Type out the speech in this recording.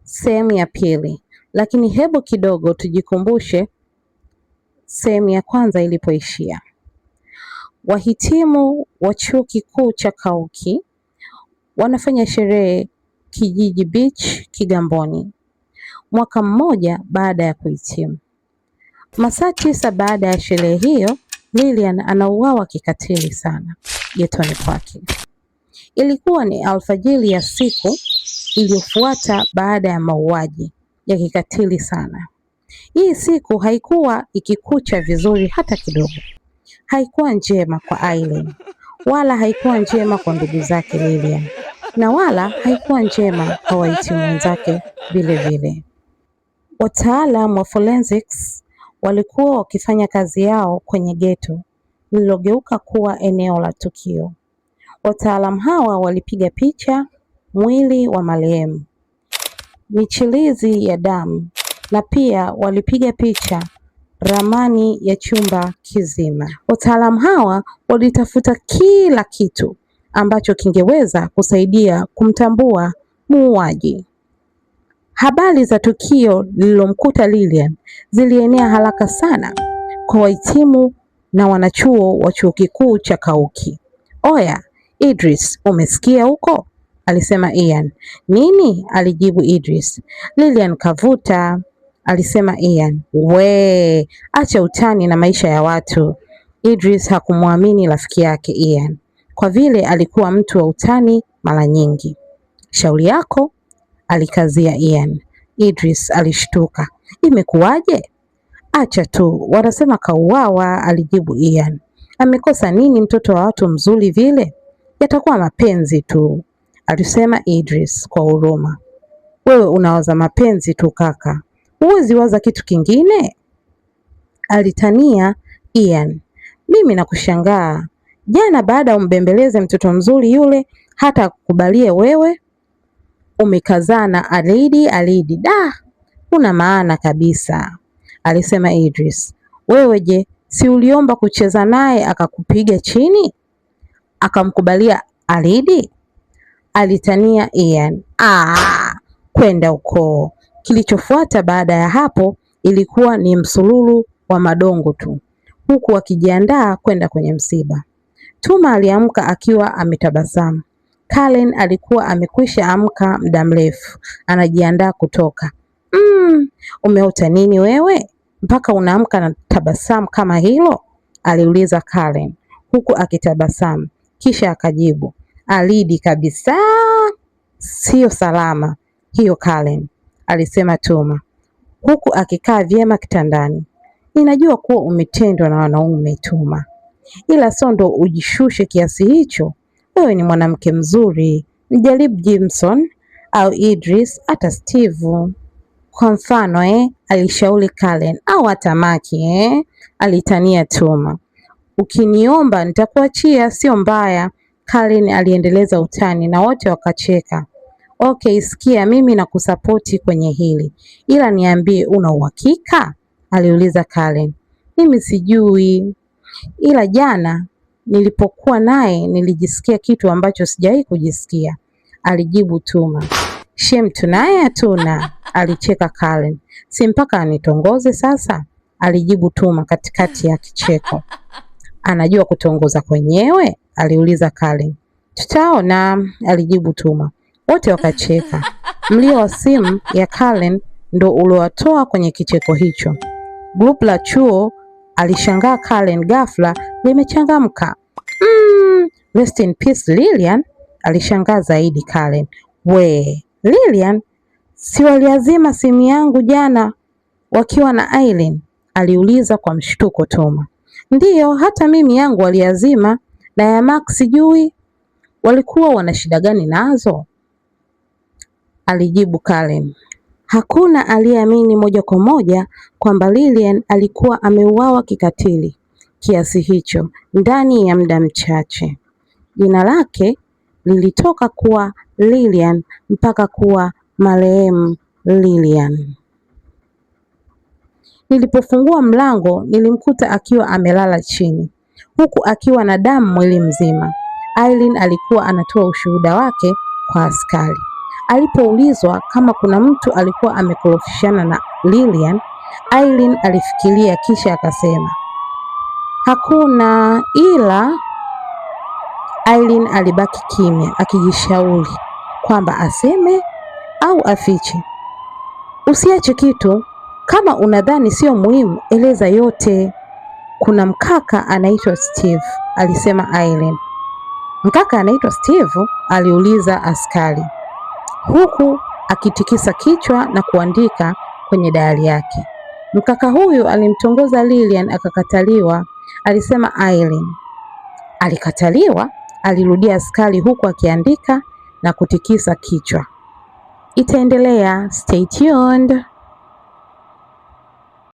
sehemu ya pili. Lakini hebu kidogo tujikumbushe sehemu ya kwanza ilipoishia. Wahitimu wa chuo kikuu cha Kauki wanafanya sherehe Kijiji Beach, Kigamboni, mwaka mmoja baada ya kuhitimu. Masaa 9 baada ya sherehe hiyo, Lilian anauawa kikatili sana getoni kwake. Ilikuwa ni alfajiri ya siku iliyofuata baada ya mauaji ya kikatili sana. Hii siku haikuwa ikikucha vizuri hata kidogo. Haikuwa njema kwa Aileen, wala haikuwa njema kwa ndugu zake Lilian, na wala haikuwa njema kwa wahitimu wenzake vile vile. Wataalamu wa forensics walikuwa wakifanya kazi yao kwenye geto lililogeuka kuwa eneo la tukio. Wataalamu hawa walipiga picha mwili wa marehemu, michirizi ya damu, na pia walipiga picha ramani ya chumba kizima. Wataalamu hawa walitafuta kila kitu ambacho kingeweza kusaidia kumtambua muuaji. Habari za tukio lililomkuta Lilian zilienea haraka sana kwa wahitimu na wanachuo wa chuo kikuu cha Kauki. "Oya, Idris, umesikia huko?" alisema Ian. "Nini?" alijibu Idris. "Lilian kavuta," alisema Ian. "We, acha utani na maisha ya watu." Idris hakumwamini rafiki yake Ian, kwa vile alikuwa mtu wa utani mara nyingi. "Shauri yako," alikazia Ian. Idris alishtuka. "Imekuwaje?" "Acha tu, wanasema kauawa," alijibu Ian. "Amekosa nini mtoto wa watu mzuri vile? Yatakuwa mapenzi tu," alisema Idris kwa huruma. "Wewe unawaza mapenzi tu kaka, huwezi waza kitu kingine?" alitania Ian. "Mimi nakushangaa. Jana baada umbembeleze mtoto mzuri yule hata kukubalie wewe, umekazana Alidi. Da, una maana kabisa," alisema Idris. "Wewe je, si uliomba kucheza naye akakupiga chini akamkubalia Alidi?" alitania Ian. Kwenda ukoo." Kilichofuata baada ya hapo ilikuwa ni msululu wa madongo tu, huku wakijiandaa kwenda kwenye msiba. Tuma aliamka akiwa ametabasamu. Karen alikuwa amekwisha amka muda mrefu, anajiandaa kutoka. Umeota nini wewe mpaka unaamka na tabasamu kama hilo?" aliuliza Karen huku akitabasamu, kisha akajibu, "Alidi kabisa. Sio salama hiyo Karen," alisema Tuma huku akikaa vyema kitandani. "Ninajua kuwa umetendwa na wanaume Tuma, ila sio ndo ujishushe kiasi hicho. Wewe ni mwanamke mzuri, mjaribu Jimson au Idris hata Steve kwa mfano alishauri Karen, au hata Maki alitania Tuma. "Ukiniomba nitakuachia, sio mbaya," Karen aliendeleza utani na wote wakacheka. "Okay, sikia, mimi nakusapoti kwenye hili, ila niambie, una uhakika?" aliuliza Karen. "Mimi sijui, ila jana nilipokuwa naye nilijisikia kitu ambacho sijawahi kujisikia," alijibu Tuma. "Shem tunaye hatuna," alicheka Karen. "Si mpaka anitongoze sasa?" alijibu Tuma katikati ya kicheko. "Anajua kutongoza kwenyewe?" aliuliza Karen. "Tutaona," alijibu Tuma. Wote wakacheka. Mlio wa simu ya Karen ndo uliowatoa kwenye kicheko hicho. Grupu la chuo alishangaa Karen ghafla limechangamka. Rest in peace Lilian, alishangaa zaidi Karen. "We, Lilian, si waliazima simu yangu jana wakiwa na Aileen?" aliuliza kwa mshtuko Tuma. "Ndiyo, hata mimi yangu waliazima, na ya Max sijui. Walikuwa wana shida gani nazo?" alijibu Karen. Hakuna aliyeamini moja kwa moja kwamba Lilian alikuwa ameuawa kikatili kiasi hicho ndani ya muda mchache. Jina lake lilitoka kuwa Lilian mpaka kuwa marehemu Lilian. Nilipofungua mlango nilimkuta akiwa amelala chini huku akiwa na damu mwili mzima. Aileen alikuwa anatoa ushuhuda wake kwa askari. Alipoulizwa kama kuna mtu alikuwa amekorofishana na Lilian, Irene alifikiria kisha akasema, hakuna, ila Irene alibaki kimya akijishauri kwamba aseme au afiche. Usiache kitu, kama unadhani sio muhimu, eleza yote. Kuna mkaka anaitwa Steve, alisema Irene. Mkaka anaitwa Steve? Aliuliza askari, huku akitikisa kichwa na kuandika kwenye dayari yake. Mkaka huyu alimtongoza Lilian akakataliwa, alisema Irene. Alikataliwa? Alirudia askari huku akiandika na kutikisa kichwa. Itaendelea, stay tuned.